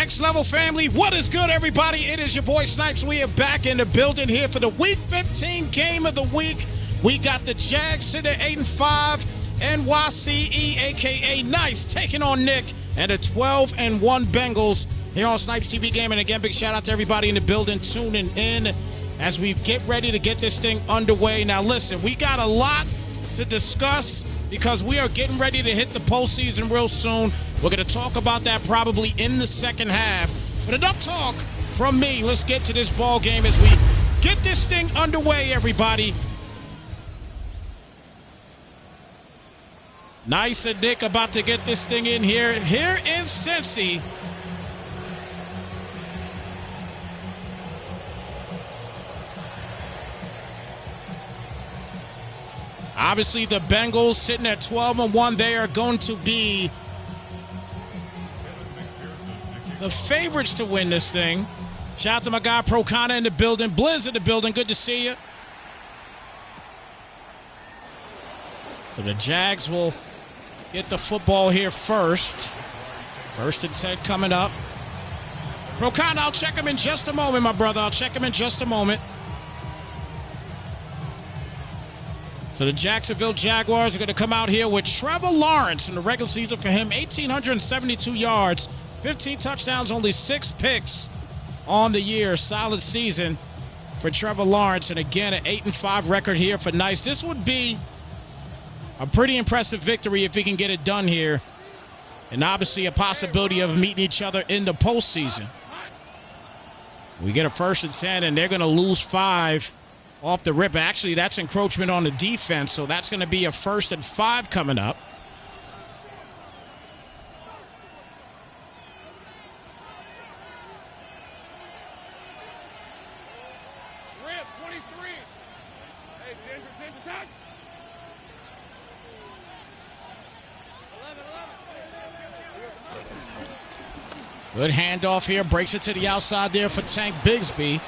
Next Level family, what is good, everybody? It is your boy Snypz. We are back in the building here for the Week 15 game of the week. We got the Jags sitting at 8-5, NYCE, a.k.a. Nice, taking on Nick, and the 12-1 Bengals here on Snypz TV Game. And again, big shout out to everybody in the building tuning in as we get ready to get this thing underway. Now, listen, we got a lot to discuss because we are getting ready to hit the postseason real soon. We're going to talk about that probably in the second half. But enough talk from me. Let's get to this ball game as we get this thing underway, everybody. Nice and Nick about to get this thing in here in Cincy. Obviously, the Bengals sitting at 12-1. They are going to be the favorites to win this thing. Shout out to my guy Procana in the building. Blizz in the building. Good to see you. So the Jags will get the football here first. 1st and 10 coming up. Procana, I'll check him in just a moment, my brother. I'll check him in just a moment. So the Jacksonville Jaguars are going to come out here with Trevor Lawrence in the regular season for him. 1,872 yards, 15 touchdowns, only 6 picks on the year. Solid season for Trevor Lawrence. And again, an 8-5 record here for Nice. This would be a pretty impressive victory if he can get it done here. And obviously a possibility of meeting each other in the postseason. We get a 1st and 10, and they're going to lose 5 off the rip. Actually, that's encroachment on the defense, so that's going to be a 1st and 5 coming up. Rip, 23. Hey, change attack. 11. Good handoff here. Breaks it to the outside there for Tank Bigsby.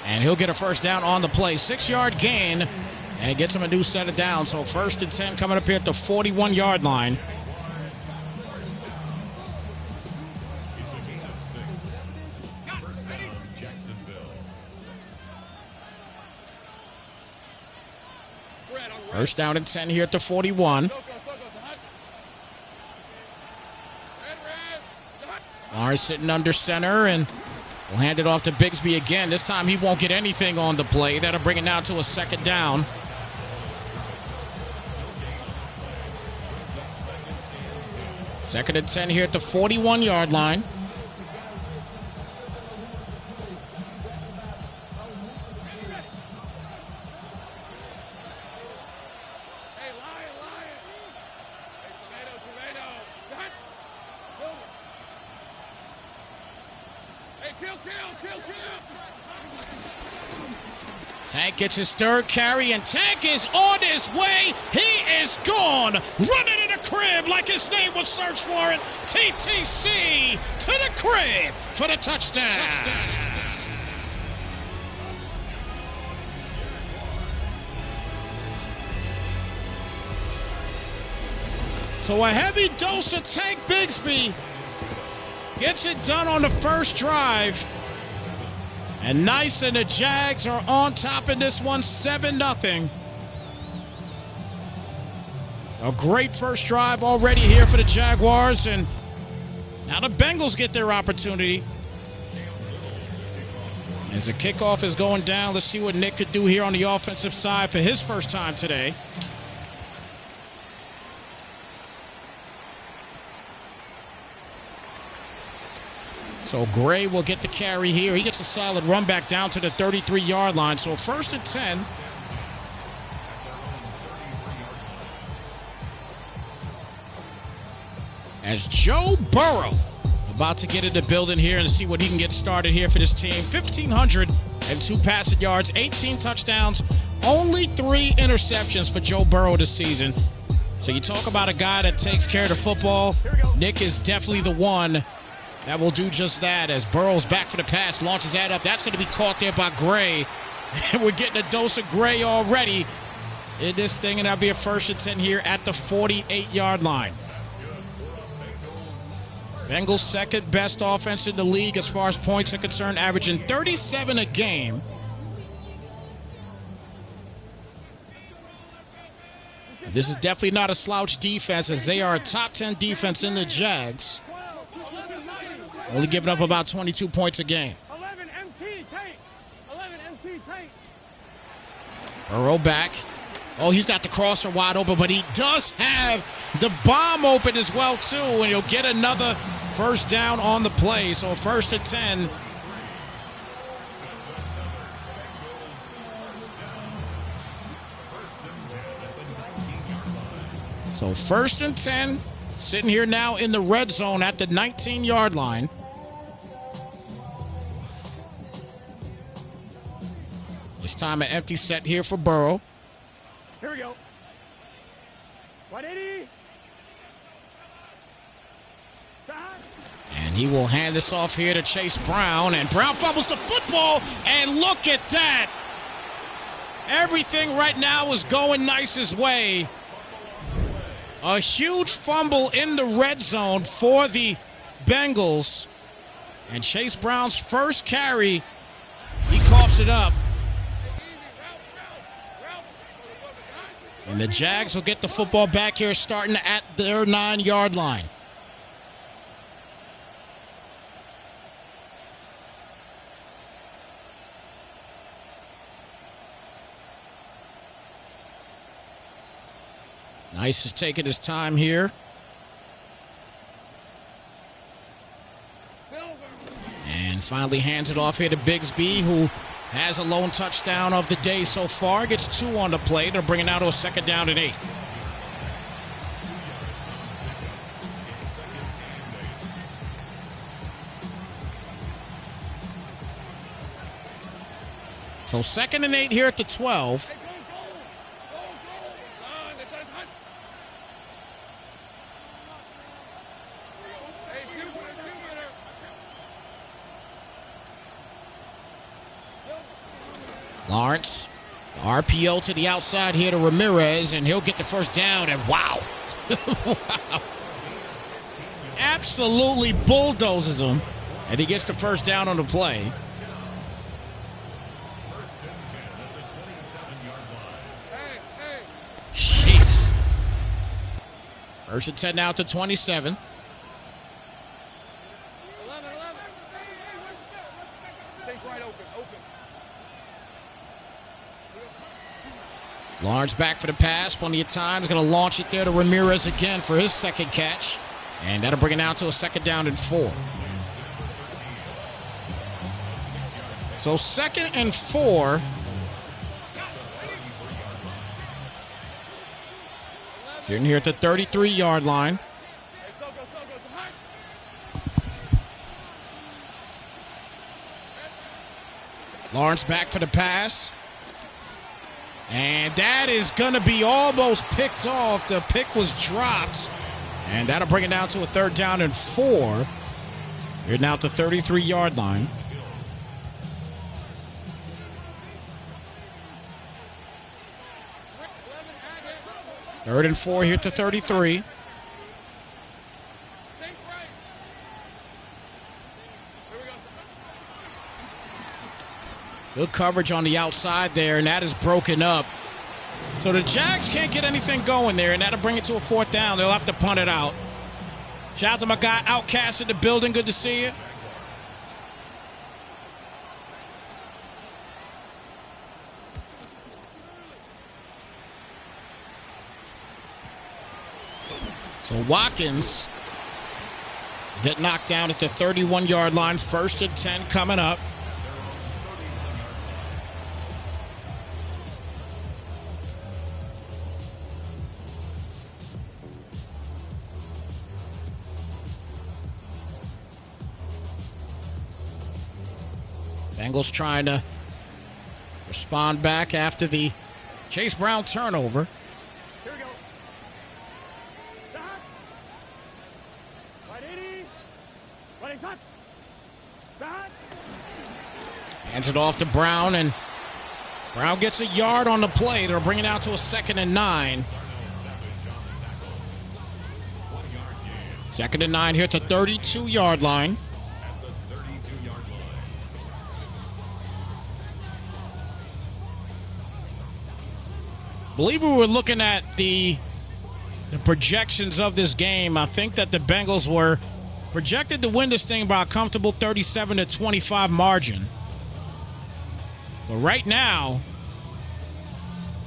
And he'll get a 1st down on the play. 6-yard gain. And gets him a new set of downs. So 1st and 10 coming up here at the 41-yard line. First down and 10 here at the 41. Lawrence sitting under center, and we'll hand it off to Bigsby again. This time he won't get anything on the play. That'll bring it now to a 2nd down. Second and 10 here at the 41-yard line. Tank gets his 3rd carry, and Tank is on his way. He is gone. Running in the crib like his name was search warrant. TTC to the crib for the touchdown. So a heavy dose of Tank Bigsby gets it done on the first drive. And Nice and the Jags are on top in this one, 7-0. A great first drive already here for the Jaguars, and now the Bengals get their opportunity. As the kickoff is going down, let's see what Nick could do here on the offensive side for his first time today. So Gray will get the carry here. He gets a solid run back down to the 33-yard line. So 1st and 10. As Joe Burrow about to get in the building here and see what he can get started here for this team. 1,502 passing yards, 18 touchdowns, only 3 interceptions for Joe Burrow this season. So you talk about a guy that takes care of the football. Nick is definitely the one that will do just that as Burrow's back for the pass, launches that up. That's going to be caught there by Gray. And we're getting a dose of Gray already in this thing, and that'll be a 1st and 10 here at the 48-yard line. Bengals second best offense in the league as far as points are concerned, averaging 37 a game. This is definitely not a slouch defense, as they are a top 10 defense in the Jags. Only giving up about 22 points a game. 11 MT tank. 11 MT tank. Burrow back. Oh, he's got the crosser wide open, but he does have the bomb open as well, too, and he'll get another first down on the play. So first and 10. So first and 10, sitting here now in the red zone at the 19-yard line. This time an empty set here for Burrow. Here we go. 180. And he will hand this off here to Chase Brown. And Brown fumbles the football. And look at that. Everything right now is going nice his way. A huge fumble in the red zone for the Bengals. And Chase Brown's first carry, he coughs it up. And the Jags will get the football back here starting at their 9-yard line. Nice is taking his time here. And finally hands it off here to Bigsby, who has a lone touchdown of the day so far. Gets 2 on the play. They're bringing out to a second down and 8. So second and 8 here at the 12. Lawrence, RPO to the outside here to Ramirez, and he'll get the first down, and wow. Wow. Absolutely bulldozes him, and he gets the first down on the play. Jeez. First and 10 now to 27. 11. Take right open. Lawrence back for the pass, plenty of time. He's going to launch it there to Ramirez again for his second catch. And that'll bring it out to a second down and 4. So second and 4. Sitting here at the 33-yard line. Lawrence back for the pass. And that is going to be almost picked off. The pick was dropped. And that'll bring it down to a third down and 4. You're now at the 33-yard line. Third and 4 here at the 33. Good coverage on the outside there, and that is broken up. So the Jags can't get anything going there, and that'll bring it to a fourth down. They'll have to punt it out. Shout out to my guy Outcast in the building. Good to see you. So Watkins get knocked down at the 31-yard line. First and 10 coming up. Bengals trying to respond back after the Chase Brown turnover. Here we go. Stop. 180. 180. Stop. Hands it off to Brown, and Brown gets a yard on the play. They'll bring it out to a second and 9. Second and 9 here at the 32-yard line. I believe we were looking at the projections of this game. I think that the Bengals were projected to win this thing by a comfortable 37-25 margin. But right now,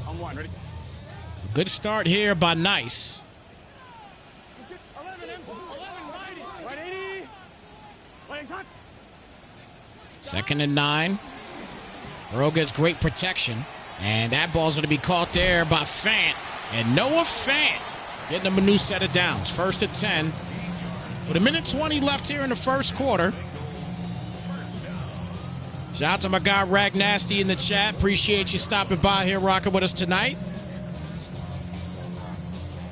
On one, ready? a good start here by Nice. 11 90. Right 80. Right hot. Second and 9. Burrow gets great protection. And that ball's going to be caught there by Fant. And Noah Fant getting them a new set of downs. First and 10. With a minute 20 left here in the first quarter. Shout out to my guy Rag Nasty in the chat. Appreciate you stopping by here, rocking with us tonight.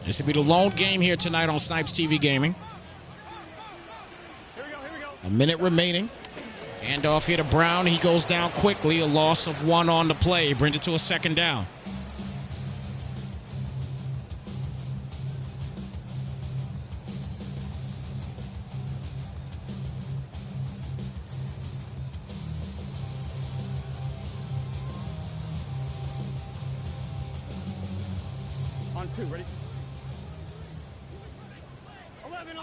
This will be the lone game here tonight on Snypz TV Gaming. Here we go. A minute remaining. Handoff here to Brown. He goes down quickly. A loss of 1 on the play. Brings it to a second down. On 2, ready? 11.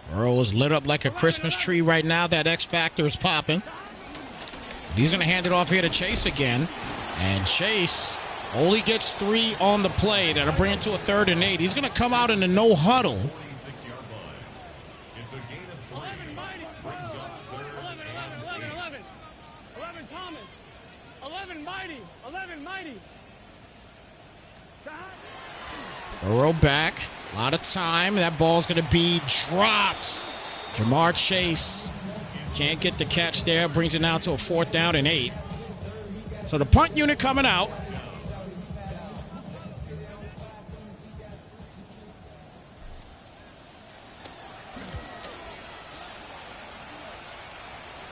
Burrow is lit up like a Christmas tree right now. That X Factor is popping. He's going to hand it off here to Chase again. And Chase only gets 3 on the play. That'll bring it to a 3rd and 8. He's going to come out in a no huddle. 11 mighty. 11 Thomas. 11 mighty. 11 mighty. Burrow back. A lot of time. That ball's going to be dropped. Jamar Chase can't get the catch there. Brings it now to a 4th down and 8. So the punt unit coming out.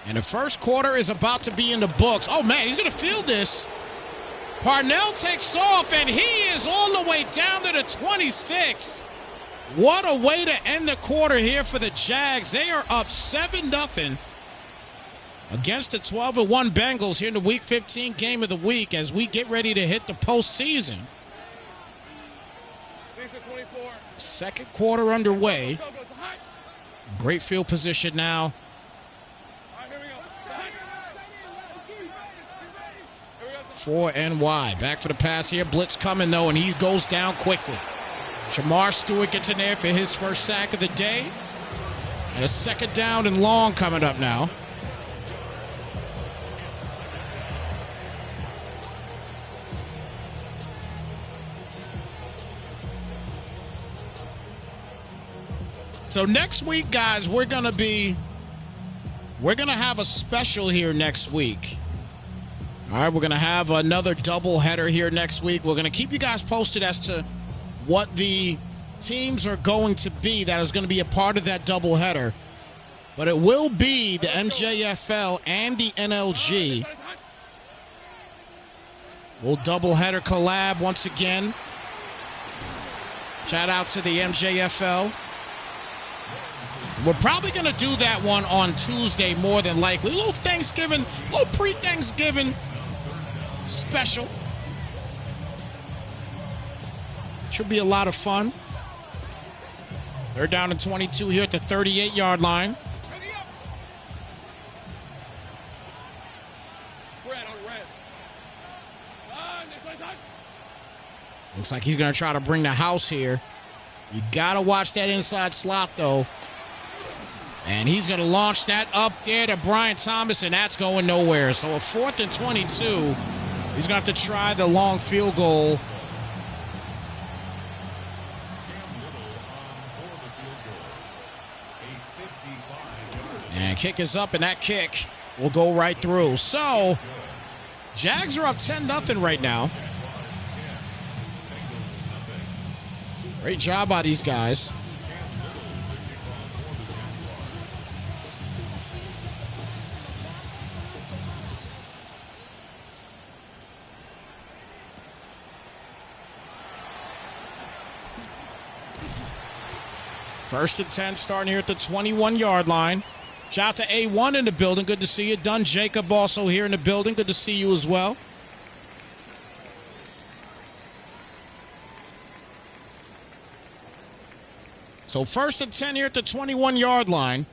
And the first quarter is about to be in the books. Oh, man, he's going to field this. Parnell takes off, and he is all the way down to the 26. What a way to end the quarter here for the Jags. They are up 7-0 against the 12-1 Bengals here in the Week 15 game of the week as we get ready to hit the postseason. Second quarter underway. Great field position now. 4 and wide. Back for the pass here. Blitz coming, though, and he goes down quickly. Shamar Stewart gets in there for his first sack of the day. And a second down and long coming up now. So next week, guys, we're going to have a special here next week. All right, we're going to have another doubleheader here next week. We're going to keep you guys posted as to what the teams are going to be that is going to be a part of that doubleheader. But it will be the MJFL and the NLG. We'll doubleheader collab once again. Shout out to the MJFL. We're probably going to do that one on Tuesday more than likely. A little Thanksgiving, a little pre-Thanksgiving special. Should be a lot of fun. They're down to 22 here at the 38-yard line. Looks like he's going to try to bring the house here. You got to watch that inside slot, though. And he's going to launch that up there to Brian Thomas, and that's going nowhere. So a 4th and 22. He's going to have to try the long field goal. And kick is up, and that kick will go right through. So Jags are up 10-0 right now. Great job by these guys. First and 10 starting here at the 21-yard line. Shout out to A1 in the building. Good to see you. Dunn Jacob also here in the building. Good to see you as well. So first and 10 here at the 21-yard line.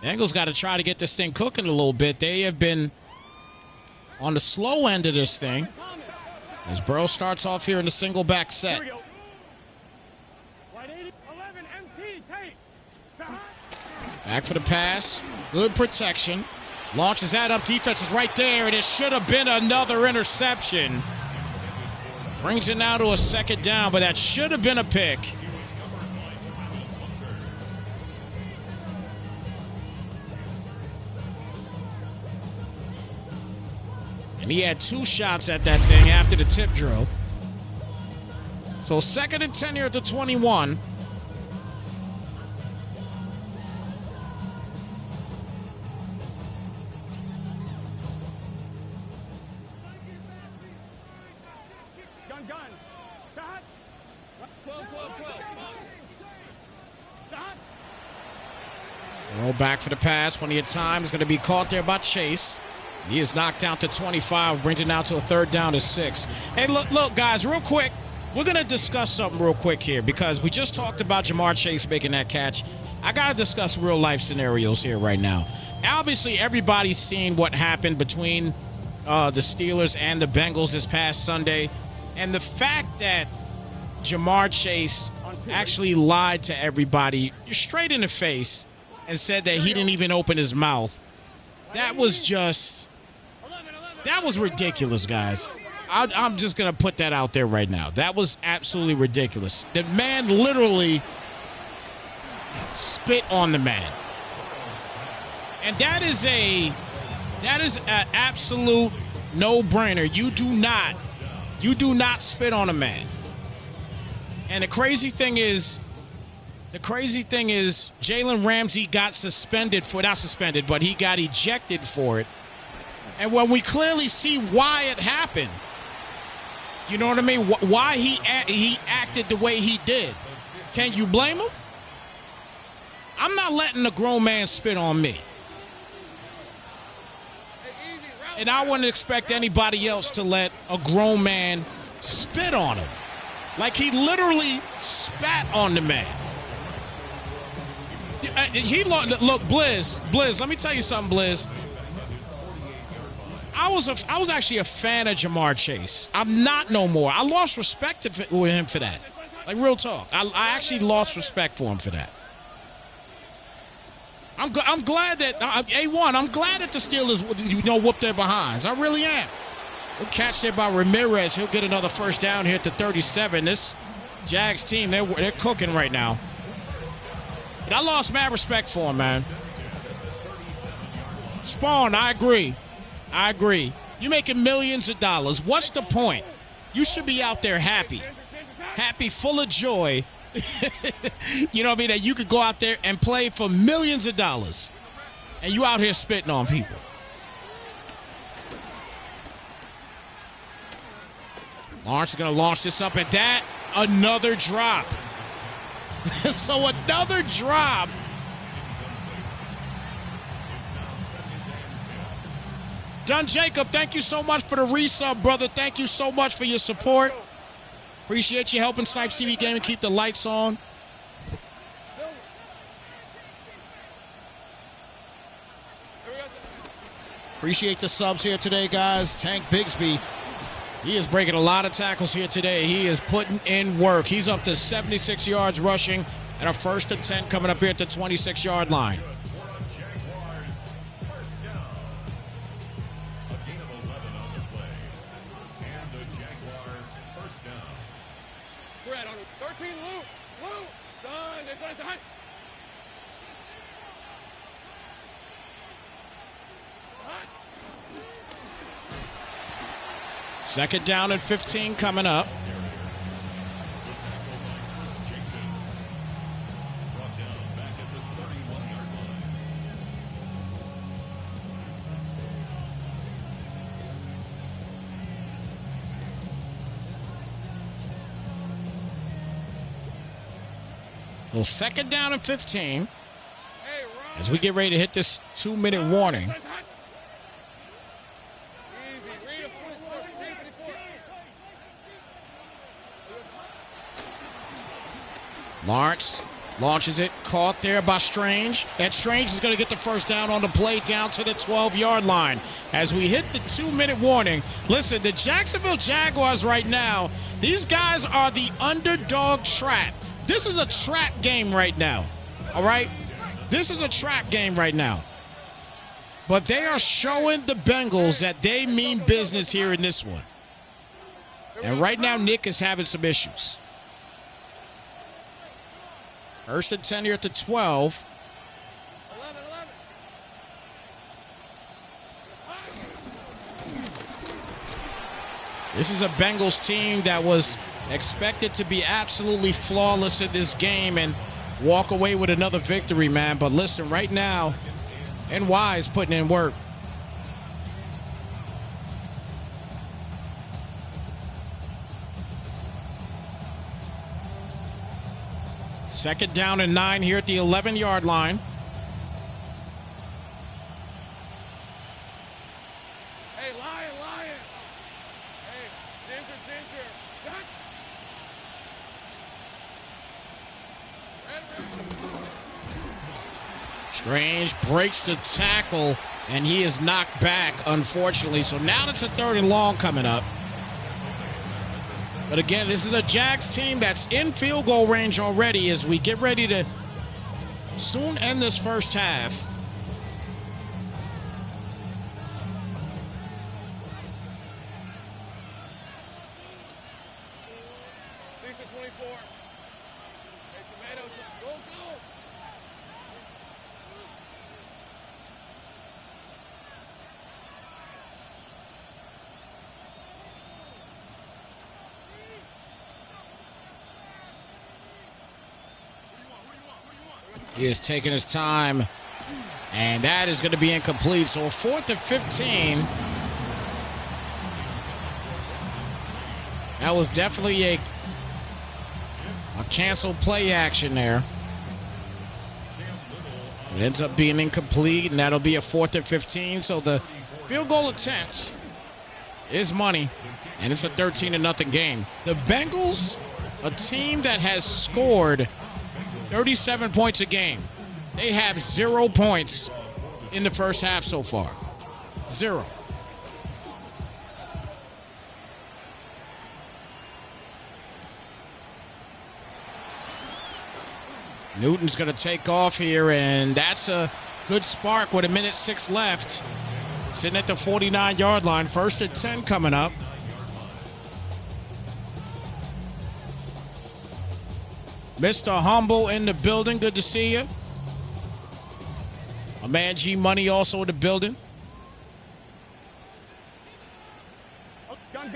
Bengals got to try to get this thing cooking a little bit. They have been on the slow end of this thing as Burrow starts off here in the single back set. Back for the pass. Good protection. Launches that up. Defense is right there, and it should have been another interception. Brings it now to a second down, but that should have been a pick. And he had 2 shots at that thing after the tip drill. So second and 10 here at the 21. Roll back for the pass. Plenty of time. Is going to be caught there by Chase. He is knocked down to 25. Brings it now to a third down to 6. Hey, look, guys, real quick. We're going to discuss something real quick here because we just talked about Jamar Chase making that catch. I got to discuss real life scenarios here right now. Obviously, everybody's seen what happened between the Steelers and the Bengals this past Sunday. And the fact that Jamar Chase actually lied to everybody straight in the face and said that he didn't even open his mouth. That was ridiculous, guys. I'm just going to put that out there right now. That was absolutely ridiculous. The man literally spit on the man. And that is an absolute no-brainer. You do not spit on a man. And the crazy thing is, Jalen Ramsey got but he got ejected for it. And when we clearly see why it happened, you know what I mean? Why he acted the way he did. Can you blame him? I'm not letting a grown man spit on me. And I wouldn't expect anybody else to let a grown man spit on him. Like he literally spat on the man. Look, Blizz, let me tell you something, Blizz. I was actually a fan of Jamar Chase. I'm not no more. I lost respect with him for that. Like, real talk. I actually lost respect for him for that. I'm glad that, A1, I'm glad that the Steelers, whooped their behinds. I really am. Good catch there by Ramirez. He'll get another first down here at the 37. This Jags team, they're cooking right now. But I lost mad respect for him, man. Spawn, I agree. You're making millions of dollars. What's the point? You should be out there happy, full of joy. You know what I mean? That you could go out there and play for millions of dollars. And you out here spitting on people. Lawrence is going to launch this up at that. Another drop. So another drop. Dunn Jacob, thank you so much for the resub, brother. Thank you so much for your support. Appreciate you helping Snypz TV Gaming keep the lights on. Appreciate the subs here today, guys. Tank Bigsby, he is breaking a lot of tackles here today. He is putting in work. He's up to 76 yards rushing and a first and 10 coming up here at the 26-yard line. Fred on 13, Lou, son. Second down and 15 coming up. So second down and 15 as we get ready to hit this 2-minute warning. Lawrence launches it, caught there by Strange. And Strange is going to get the first down on the play down to the 12-yard line. As we hit the 2-minute warning, listen, the Jacksonville Jaguars right now, these guys are the underdog trap. This is a trap game right now, all right? This is a trap game right now. But they are showing the Bengals that they mean business here in this one. And right now, Nick is having some issues. First and 10 here at the 12. This is a Bengals team that was expected to be absolutely flawless in this game and walk away with another victory, man. But listen, right now, NY is putting in work. Second down and 9 here at the 11-yard line. Hey, Lion. Hey, Ginger. Strange breaks the tackle, and he is knocked back, unfortunately. So now it's a 3rd and long coming up. But again, this is a Jags team that's in field goal range already as we get ready to soon end this first half. Lisa 24. Hey, Tomato, go. He is taking his time, and that is going to be incomplete. So a 4th and 15. That was definitely a canceled play action there. It ends up being incomplete, and that'll be a 4th and 15. So the field goal attempt is money, and it's a 13-0 game. The Bengals, a team that has scored 37 points a game. They have 0 points in the first half so far. 0. Newton's going to take off here, and that's a good spark with 1:06 left. Sitting at the 49-yard line. 1st and 10 coming up. Mr. Humble in the building. Good to see you. My man G Money also in the building. Gun.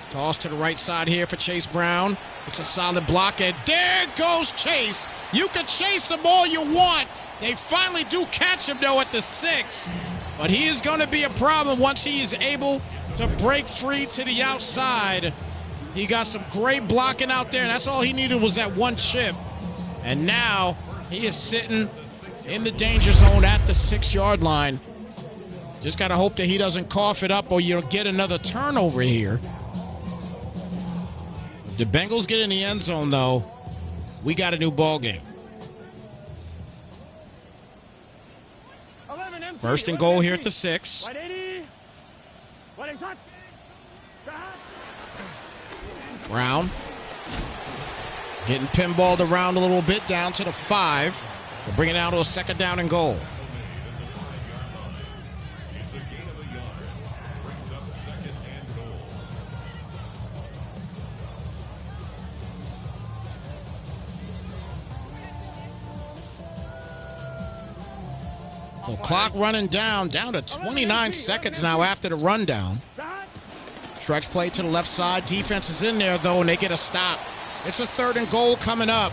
Toss to the right side here for Chase Brown. It's a solid block, and there goes Chase. You can chase him all you want. They finally do catch him, though, at the 6. But he is going to be a problem once he is able to break free to the outside. He got some great blocking out there, and that's all he needed was that one chip. And now he is sitting in the danger zone at the 6-yard line. Just got to hope that he doesn't cough it up or you'll get another turnover here. If the Bengals get in the end zone, though, we got a new ball game. 1st and goal here at the 6. Brown getting pinballed around a little bit down to the 5. We'll bring it down to a 2nd down and goal. So clock running down to 29 seconds now after the rundown. Stretch play to the left side. Defense is in there, though, and they get a stop. It's a 3rd and goal coming up.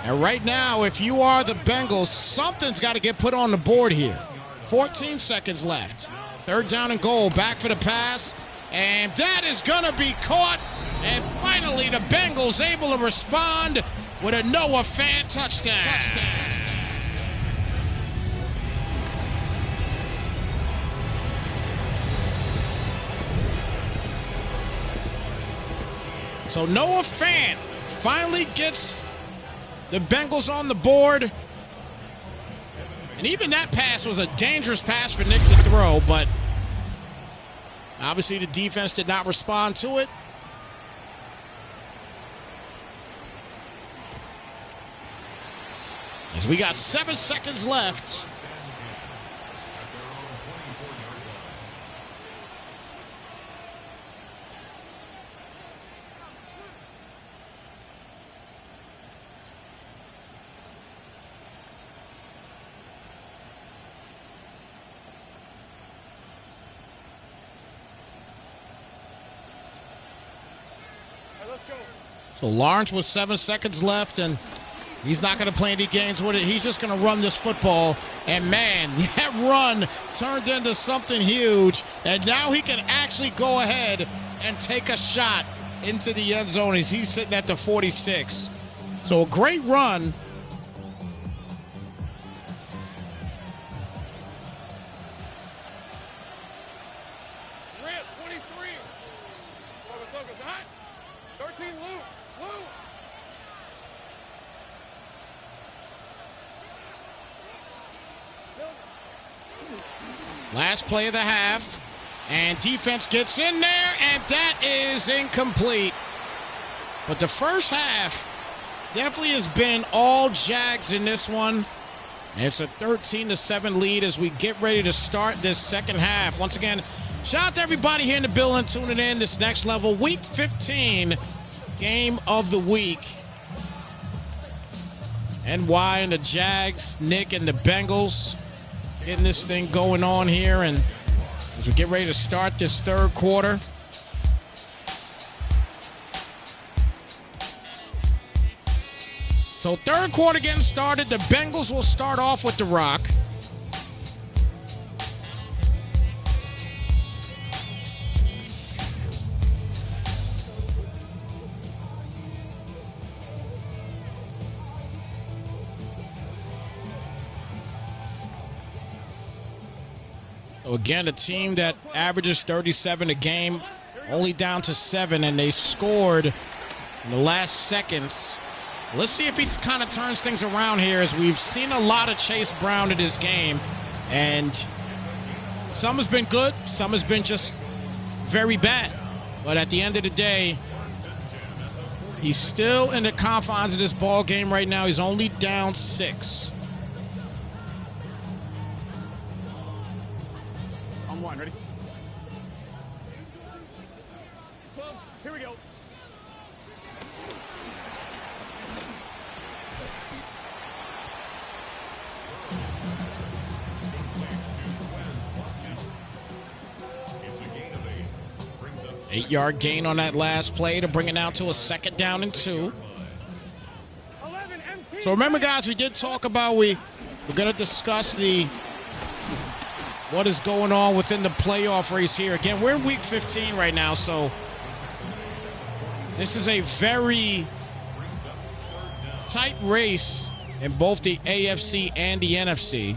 And right now, if you are the Bengals, something's got to get put on the board here. 14 seconds left. 3rd down and goal. Back for the pass. And that is going to be caught. And finally, the Bengals able to respond with a Noah Fant touchdown. So Noah Fant finally gets the Bengals on the board. And even that pass was a dangerous pass for Nick to throw, but obviously the defense did not respond to it. As we got 7 seconds left. So Lawrence with 7 seconds left, and he's not going to play any games with it. He's just going to run this football. And, man, that run turned into something huge. And now he can actually go ahead and take a shot into the end zone as he's sitting at the 46. So a great run. Red 23. Focus, hot. 13, Lou. Last play of the half, and defense gets in there, and that is incomplete. But the first half definitely has been all Jags in this one. And it's a 13-7 lead as we get ready to start this second half. Once again, shout out to everybody here in the building tuning in. This next level, Week 15 game of the week. NY and the Jags, Nick and the Bengals. Getting this thing going on here, and as we get ready to start this third quarter. So third quarter getting started. The Bengals will start off with the rock. So again, a team that averages 37 a game, only down to 7, and they scored in the last seconds. Let's see if he kind of turns things around here, as we've seen a lot of Chase Brown in this game, and some has been good, some has been just very bad. But at the end of the day, he's still in the confines of this ball game right now. He's only down 6. Ready? Here we go. 8-yard gain on that last play to bring it down to a 2nd down and 2. So remember, guys, we did talk about we're going to discuss what is going on within the playoff race here. Again, we're in Week 15 right now, so this is a very tight race in both the AFC and the NFC.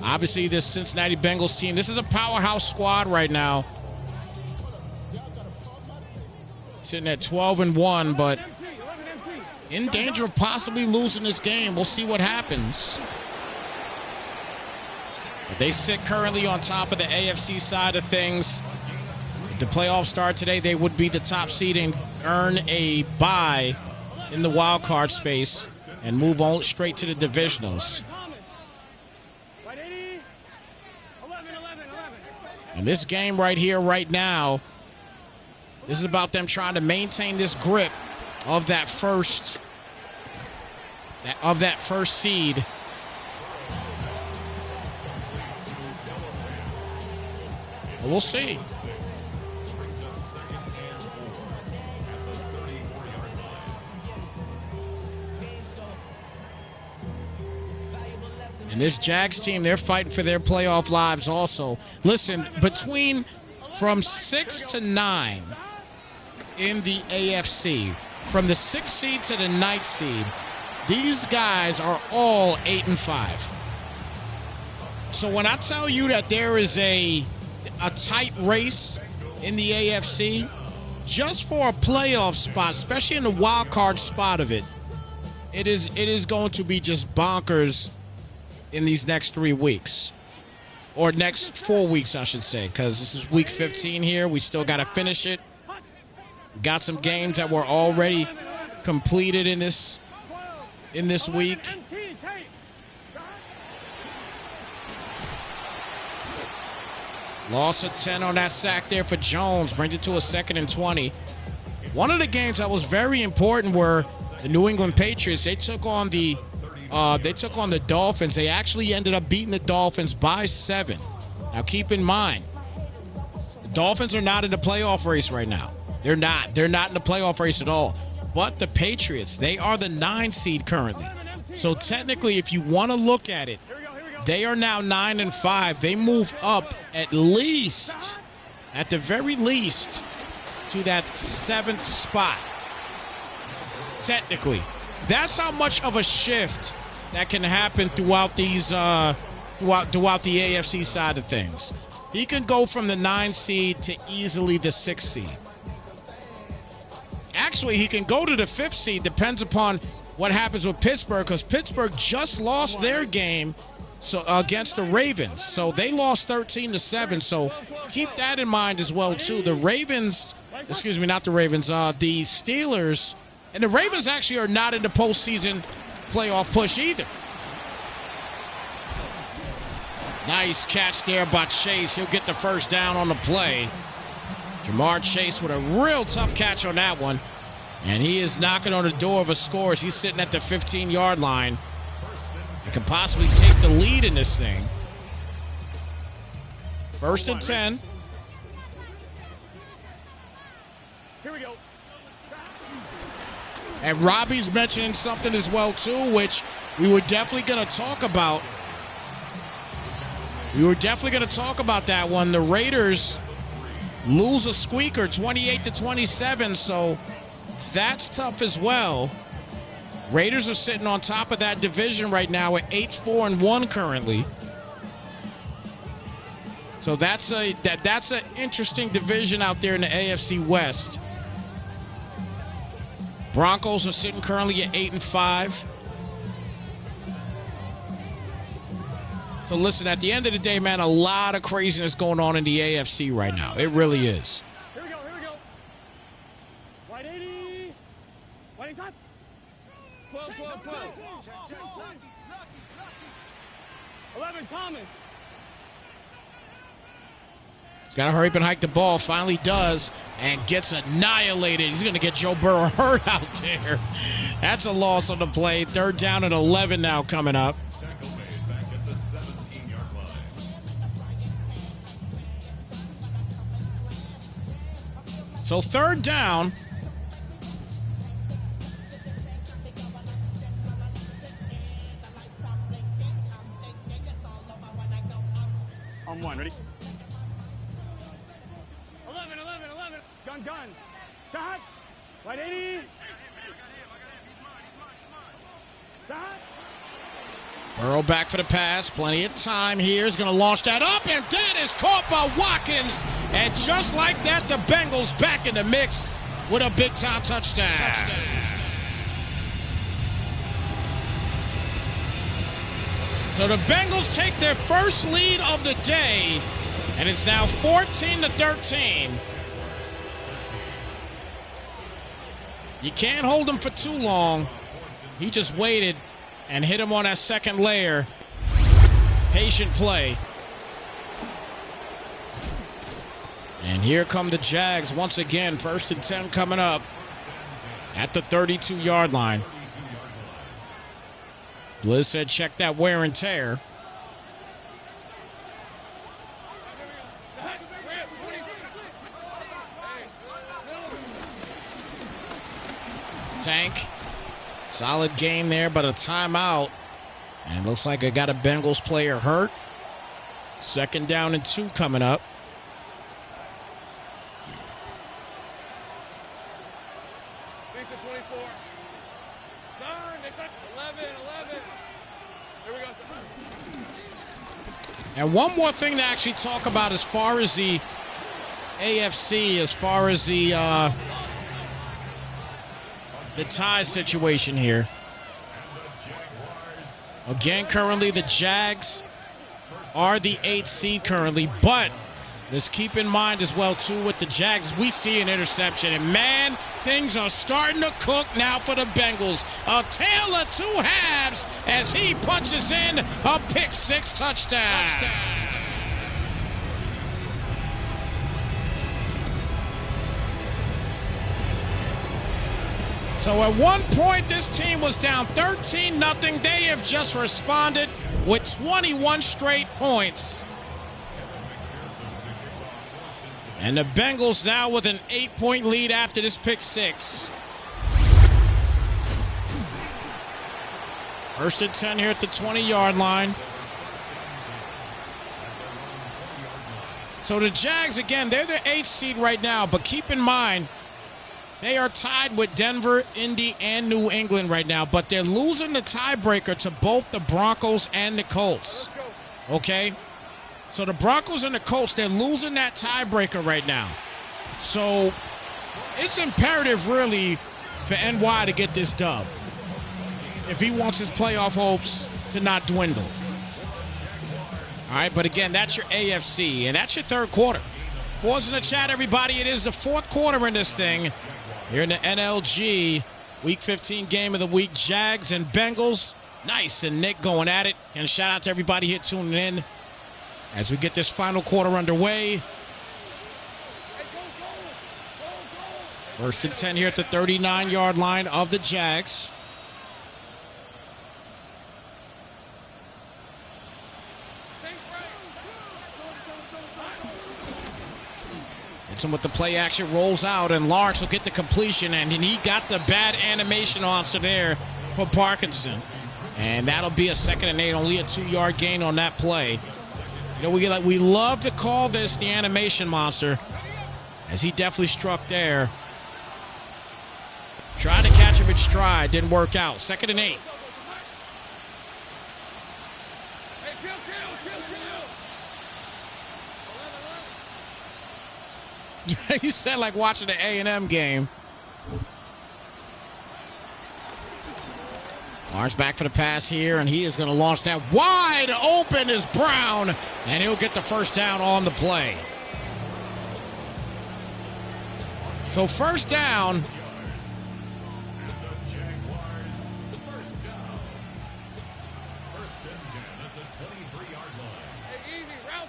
Obviously, this Cincinnati Bengals team, this is a powerhouse squad right now. Sitting at 12-1, but in danger of possibly losing this game. We'll see what happens. But they sit currently on top of the AFC side of things. If the playoffs start today, they would be the top seed and earn a bye in the wild card space and move on straight to the divisionals. And this game right here, right now, this is about them trying to maintain this grip of that first seed. But we'll see. And this Jags team, they're fighting for their playoff lives also. Listen, from 6 to 9 in the AFC, from the 6th seed to the 9th seed, these guys are all 8-5. So when I tell you that there is a tight race in the AFC, just for a playoff spot, especially in the wild card spot of it, it is going to be just bonkers in these next 3 weeks. Or next 4 weeks, I should say, because this is week 15 here. We still got to finish it. We got some games that were already completed in this week. Loss of 10 on that sack there for Jones. Brings it to a 2nd and 20. One of the games that was very important were the New England Patriots. They took on the Dolphins. They actually ended up beating the Dolphins by 7. Now keep in mind, the Dolphins are not in the playoff race right now. They're not. They're not in the playoff race at all. But the Patriots, they are the 9 seed currently. So technically, if you want to look at it, they are now 9-5. They move up at the very least, to that 7th spot. Technically, that's how much of a shift that can happen throughout these throughout the AFC side of things. He can go from the 9 seed to easily the 6 seed. Actually, he can go to the 5th seed. Depends upon what happens with Pittsburgh, because Pittsburgh just lost their game against the Ravens. So they lost 13-7. So keep that in mind as well, too. The Steelers, and the Ravens actually are not in the postseason playoff push either. Nice catch there by Chase. He'll get the first down on the play. Jamar Chase with a real tough catch on that one. And he is knocking on the door of a score as he's sitting at the 15-yard line. He could possibly take the lead in this thing. 1st and 10. Here we go. And Robbie's mentioning something as well, too, which we were definitely going to talk about. That one. The Raiders lose a squeaker, 28-27, so that's tough as well. Raiders are sitting on top of that division right now at 8-4-1 currently. So that's an interesting division out there in the AFC West. Broncos are sitting currently at 8-5. So listen, at the end of the day, man, a lot of craziness going on in the AFC right now. It really is. Here we go. White 80. White hot. 12. 11, Thomas. He's got to hurry up and hike the ball. Finally does, and gets annihilated. He's going to get Joe Burrow hurt out there. That's a loss on the play. 3rd down and 11 now coming up. Tackle made back at the 17-yard line. So 3rd down. On 1, ready? 11. Gun. Shot. White 80. Shot. Burrow back for the pass. Plenty of time here. He's going to launch that up, and that is caught by Watkins. And just like that, the Bengals back in the mix with a big-time touchdown. So the Bengals take their first lead of the day, and it's now 14-13. You can't hold him for too long. He just waited and hit him on that second layer. Patient play. And here come the Jags once again. 1st and 10 coming up at the 32-yard line. Blizz said check that wear and tear. Tank. Solid game there, but a timeout. And looks like I got a Bengals player hurt. 2nd down and 2 coming up. Lisa 23. And one more thing to actually talk about as far as the AFC, as far as the tie situation here. Again, currently the Jags are the 8th seed currently, but let's keep in mind as well, too, with the Jags, we see an interception, and man, things are starting to cook now for the Bengals. A tale of two halves as he punches in a pick-6 touchdown. So at one point, this team was down 13-0. They have just responded with 21 straight points. And the Bengals now with an 8-point lead after this pick-6. First and 10 here at the 20-yard line. So the Jags, again, they're the 8th seed right now, but keep in mind, they are tied with Denver, Indy, and New England right now, but they're losing the tiebreaker to both the Broncos and the Colts. Okay? So the Broncos and the Colts, they're losing that tiebreaker right now. So it's imperative, really, for NY to get this dub if he wants his playoff hopes to not dwindle. All right, but again, that's your AFC, and that's your third quarter. For us in the chat, everybody, it is the fourth quarter in this thing. Here in the NLG, Week 15 game of the week, Jags and Bengals. Nice, and Nick going at it. And shout out to everybody here tuning in as we get this final quarter underway. First and 10 here at the 39-yard line of the Jags. Him with the play action, rolls out, and Lawrence will get the completion, and he got the bad animation monster there for Parkinson. And that'll be a 2nd and 8, only a 2-yard gain on that play. You know, we love to call this the animation monster, as he definitely struck there. Tried to catch him in stride, didn't work out. 2nd and 8. He said like watching the A&M game. Lawrence back for the pass here, and he is going to launch that. Wide open is Brown, and he'll get the first down on the play. So first down.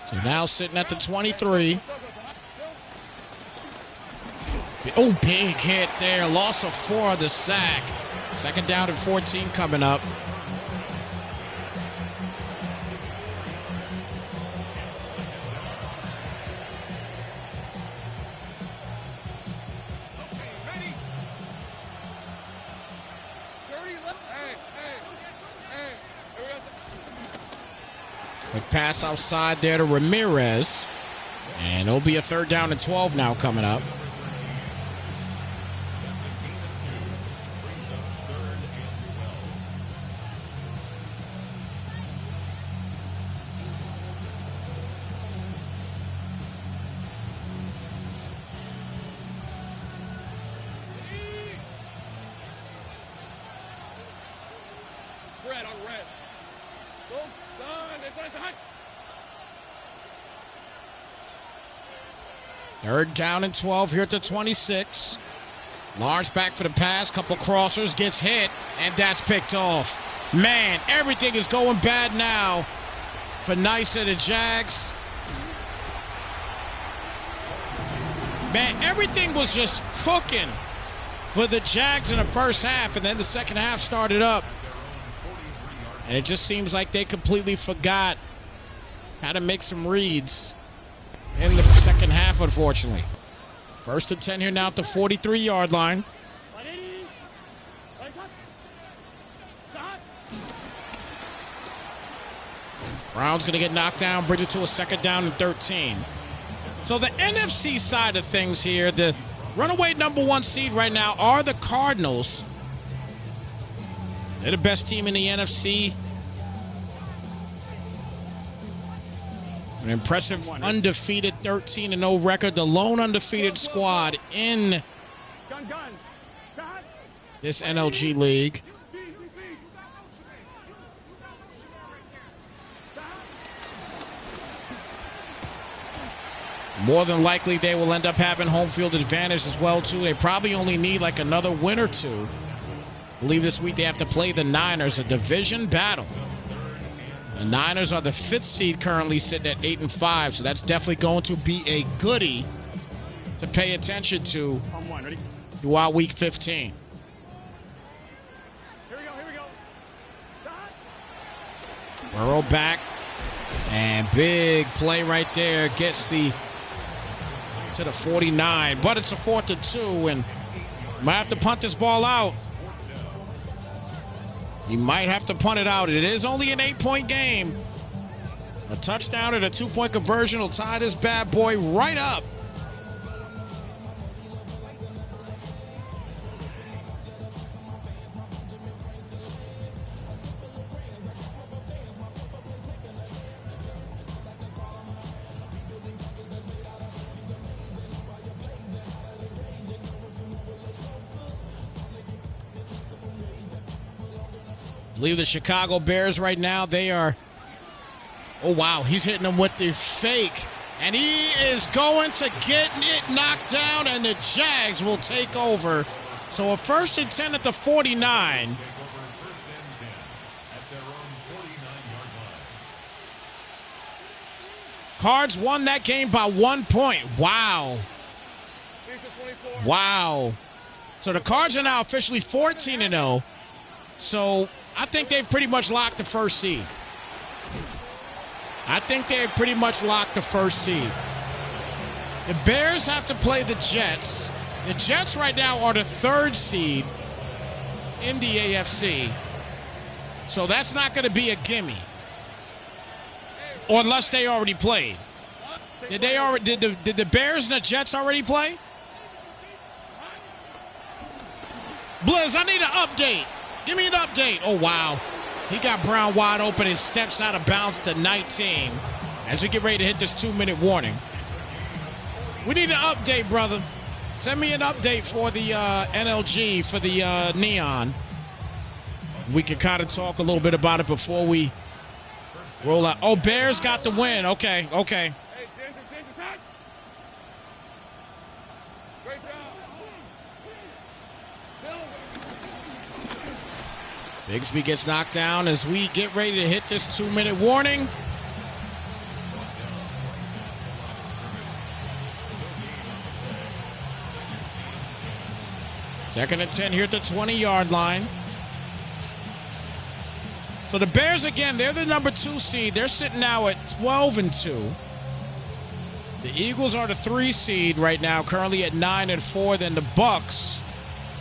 So now sitting at the 23. Oh, big hit there. Loss of 4 of the sack. 2nd down and 14 coming up. Quick pass outside there to Ramirez. And it'll be a 3rd down and 12 now coming up. Red on red. Go, son. 3rd down and 12 here at the 26. Lawrence back for the pass. Couple crossers. Gets hit. And that's picked off. Man, everything is going bad now for Nice and the Jags. Man, everything was just cooking for the Jags in the first half. And then the second half started up. And it just seems like they completely forgot how to make some reads in the second half, unfortunately. 1st and 10 here now at the 43-yard line. Brown's going to get knocked down, bring it to a 2nd down and 13. So the NFC side of things here, the runaway number 1 seed right now are the Cardinals. They're the best team in the NFC. An impressive undefeated 13-0 record. The lone undefeated squad in this NLG league. More than likely, they will end up having home field advantage as well, too. They probably only need like another win or two. I believe this week they have to play the Niners, a division battle. The Niners are the 5th seed currently sitting at 8-5, so that's definitely going to be a goodie to pay attention to throughout Week 15. Here we go. Burrow back, and big play right there gets to the 49, but it's a 4th and 2, and might have to punt this ball out. He might have to punt it out. It is only an 8-point game. A touchdown and a 2-point conversion will tie this bad boy right up. I believe the Chicago Bears right now, they are, oh wow, he's hitting them with the fake. And he is going to get it knocked down, and the Jags will take over. So a 1st and 10 at the 49. Cards won that game by 1 point. Wow. Wow. So the Cards are now officially 14-0. So I think they've pretty much locked the 1st seed. The Bears have to play the Jets. The Jets right now are the 3rd seed in the AFC. So that's not going to be a gimme. Or unless they already played. Did the Bears and the Jets already play? Blizz, I need an update. Give me an update. Oh, wow. He got Brown wide open and steps out of bounds to 19 as we get ready to hit this 2-minute warning. We need an update, brother. Send me an update for the NLG, for the Neon. We can kind of talk a little bit about it before we roll out. Oh, Bears got the win. Okay. Hey, Ginger, touch. Great job. Bigsby gets knocked down as we get ready to hit this 2-minute warning. Second and 10 here at the 20-yard line. So the Bears, again, they're the number 2 seed. They're sitting now at 12-2. The Eagles are the 3 seed right now, currently at 9-4. Then the Bucks,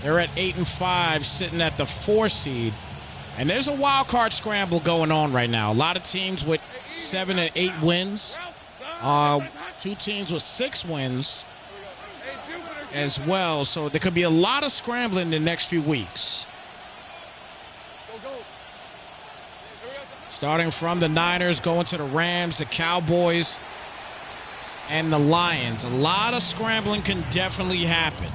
they're at 8-5, sitting at the 4 seed. And there's a wild card scramble going on right now. A lot of teams with 7 and 8 wins. 2 teams with 6 wins as well. So there could be a lot of scrambling in the next few weeks. Starting from the Niners, going to the Rams, the Cowboys, and the Lions. A lot of scrambling can definitely happen.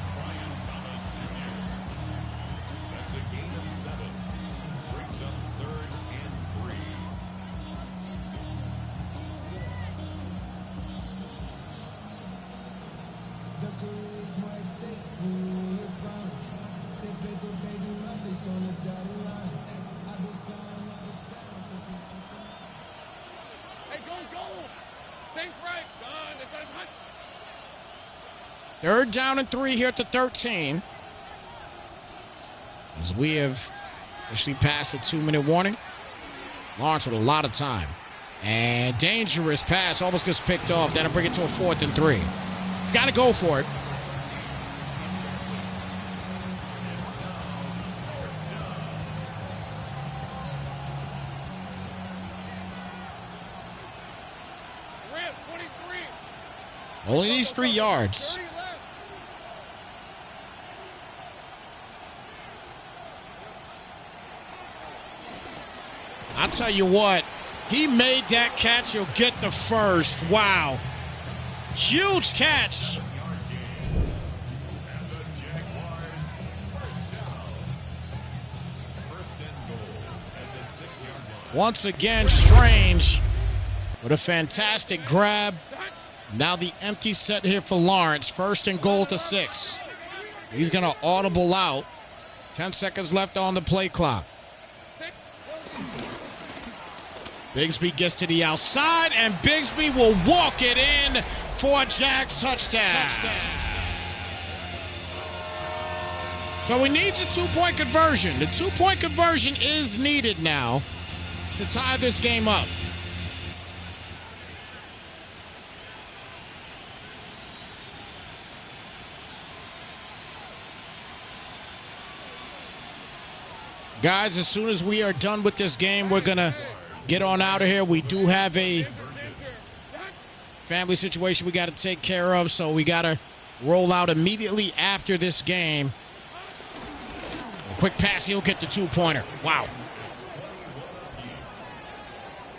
Third down and 3 here at the 13. As we have actually passed the 2-minute warning. Lawrence with a lot of time. And dangerous pass almost gets picked off. That'll bring it to a 4th and 3. He's got to go for it. Only these 3 yards. I'll tell you what, He made that catch. He'll get the first. Wow. Huge catch. And the Jaguars first down. First and goal at the 6-yard line. Once again, Strange with a fantastic grab. Now the empty set here for Lawrence. First and goal to 6. He's going to audible out. 10 seconds left on the play clock. Bigsby gets to the outside, and Bigsby will walk it in for a Jags touchdown. So he needs a two-point conversion. The two-point conversion is needed now to tie this game up. Guys, as soon as we are done with this game, we're going to get on out of here. We do have a family situation we got to take care of, so we got to roll out immediately after this game. A quick pass, he'll get the two-pointer. Wow.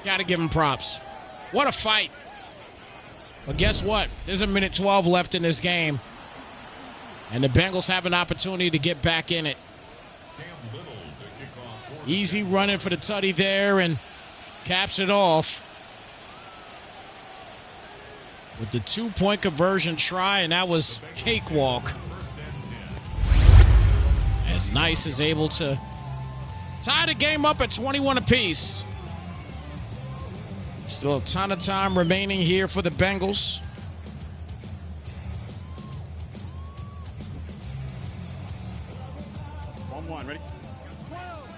Got to give him props. What a fight. But guess what? There's a minute 12 left in this game, and the Bengals have an opportunity to get back in it. Easy running for the tutty there, and caps it off with the two-point conversion try, and that was cakewalk. As Snypz is able to tie the game up at 21 apiece. Still a ton of time remaining here for the Bengals. Ready? 12.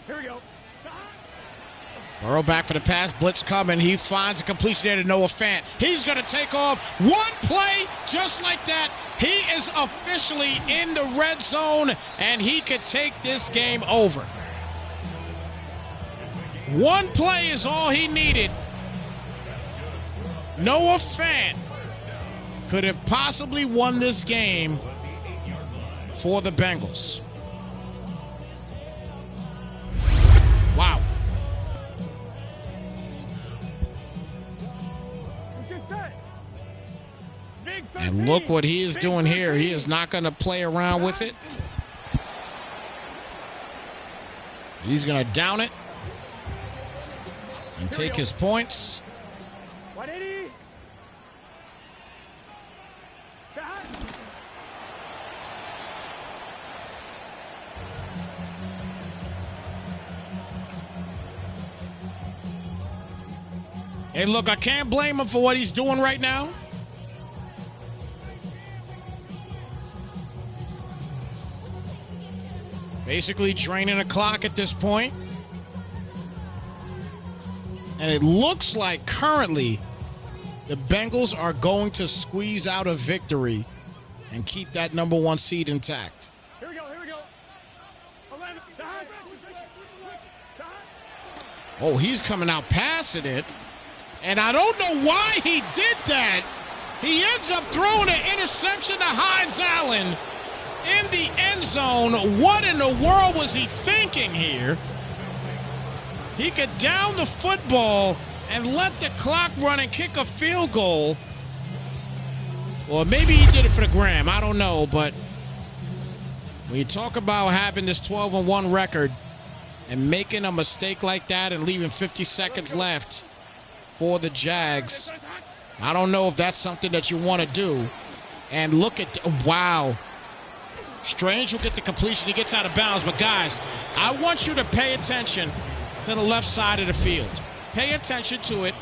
Here we go. Burrow back for the pass, blitz coming. He finds a completion there to Noah Fant. He's going to take off. One play just like that. He is officially in the red zone, and he could take this game over. One play is all he needed. Noah Fant could have possibly won this game for the Bengals. Wow. And look what he is doing here. He is not going to play around with it. He's going to down it and take his points. 180. Hey, look, I can't blame him for what he's doing right now. Basically draining the clock at this point. And it looks like currently the Bengals are going to squeeze out a victory and keep that number 1 seed intact. Here we go. 11. Oh, he's coming out passing it. And I don't know why he did that. He ends up throwing an interception to Hines Allen in the end zone. What in the world was he thinking here? He could down the football and let the clock run and kick a field goal. Or maybe he did it for the gram. I don't know. But when you talk about having this 12-1 record and making a mistake like that and leaving 50 seconds left for the Jags, I don't know if that's something that you want to do. And look at, wow. Strange will get the completion. He gets out of bounds. But, guys, I want you to pay attention to the left side of the field. Pay attention to it.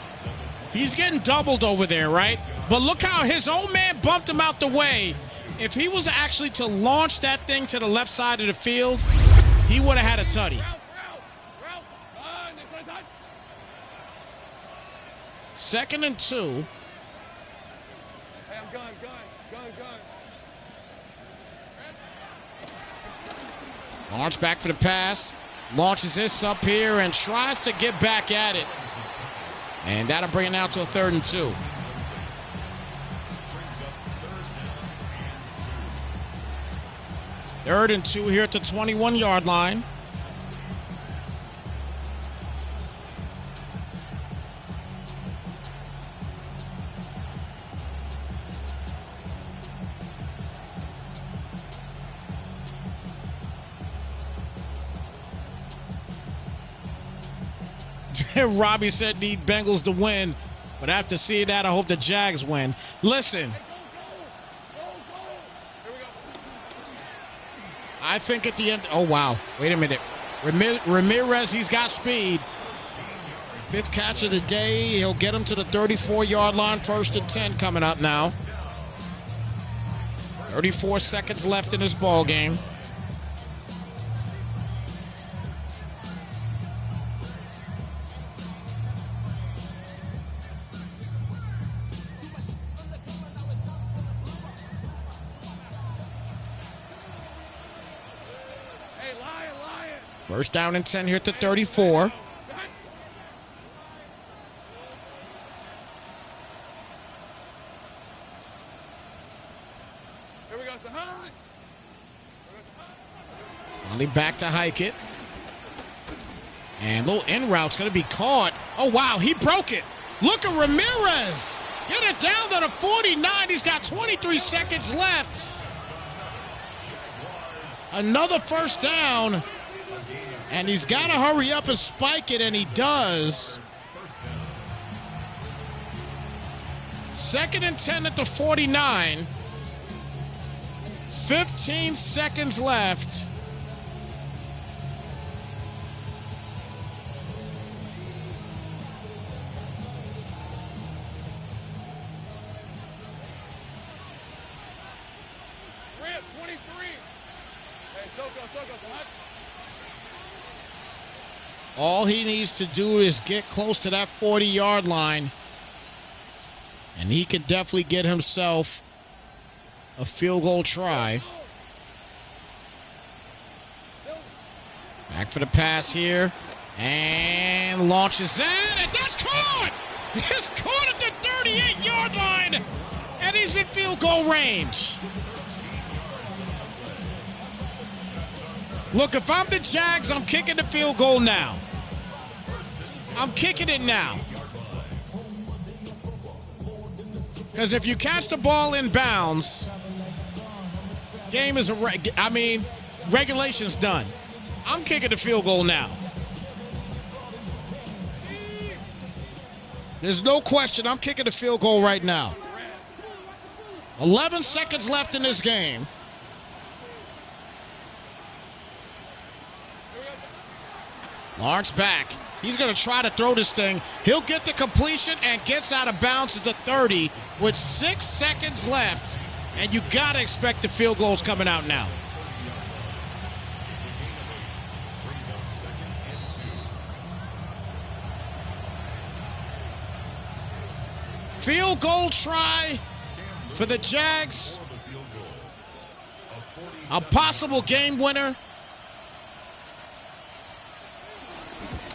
He's getting doubled over there, right? But look how his own man bumped him out the way. If he was actually to launch that thing to the left side of the field, he would have had a tutty. Second and 2. Hey, I'm gun. Lawrence back for the pass. Launches this up here and tries to get back at it. And that'll bring it now to a 3rd and 2. Third and 2 here at the 21-yard line. Robbie said need Bengals to win. But after seeing that, I hope the Jags win. Listen, I think at the end, oh, wow. Wait a minute. Ramirez, he's got speed. Fifth catch of the day. He'll get him to the 34-yard line. 1st and 10 coming up now. 34 seconds left in this ball game. First down and 10 here at the 34. Here we go, Finally back to hike it. And little in route's going to be caught. Oh, wow, he broke it. Look at Ramirez. Get it down to the 49. He's got 23 seconds left. Another first down. And he's got to hurry up and spike it, and he does. 2nd and 10 at the 49. 15 seconds left. Rip, 23. Hey, Soko. All he needs to do is get close to that 40-yard line, and he can definitely get himself a field goal try. Back for the pass here, and launches that, and that's caught! It's caught at the 38-yard line, and he's in field goal range. Look, if I'm the Jags, I'm kicking the field goal now. I'm kicking it now. Because if you catch the ball in bounds, game is regulation's done. I'm kicking the field goal now. There's no question. I'm kicking the field goal right now. 11 seconds left in this game. Lawrence back. He's going to try to throw this thing. He'll get the completion and gets out of bounds at the 30 with 6 seconds left. And you got to expect the field goals coming out now. Field goal try for the Jags. A possible game winner.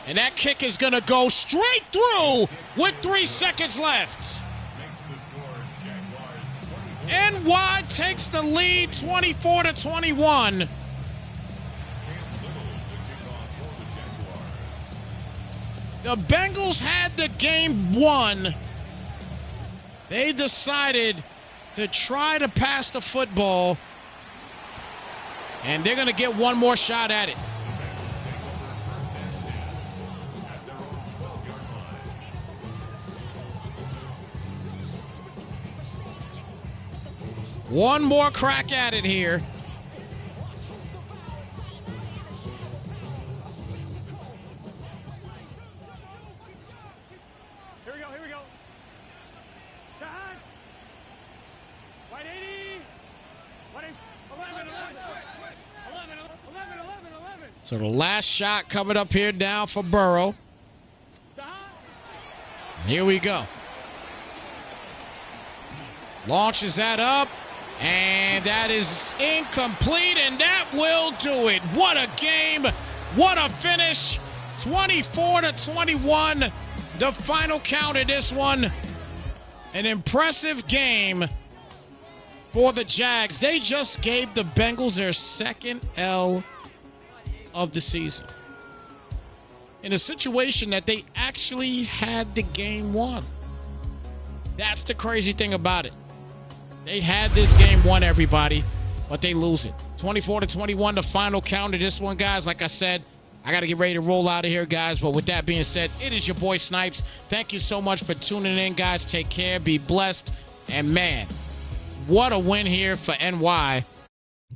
And that kick is going to go straight through with 3 seconds left. NY takes the lead 24-21. The Bengals had the game won. They decided to try to pass the football, and they're going to get one more shot at it. One more crack at it here. Here we go. Shot. White 80. White 11. So the last shot coming up here now for Burrow. Here we go. Launches that up. And that is incomplete, and that will do it. What a game. What a finish. 24-21, the final count of this one. An impressive game for the Jags. They just gave the Bengals their second L of the season, in a situation that they actually had the game won. That's the crazy thing about it. They had this game won, everybody, but they lose it. 24-21, the final count of this one, guys. Like I said, I got to get ready to roll out of here, guys. But with that being said, it is your boy Snypz. Thank you so much for tuning in, guys. Take care. Be blessed. And, man, what a win here for NY.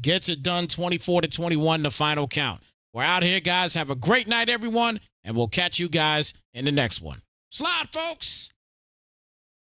Gets it done 24-21, the final count. We're out here, guys. Have a great night, everyone. And we'll catch you guys in the next one. Slide, folks.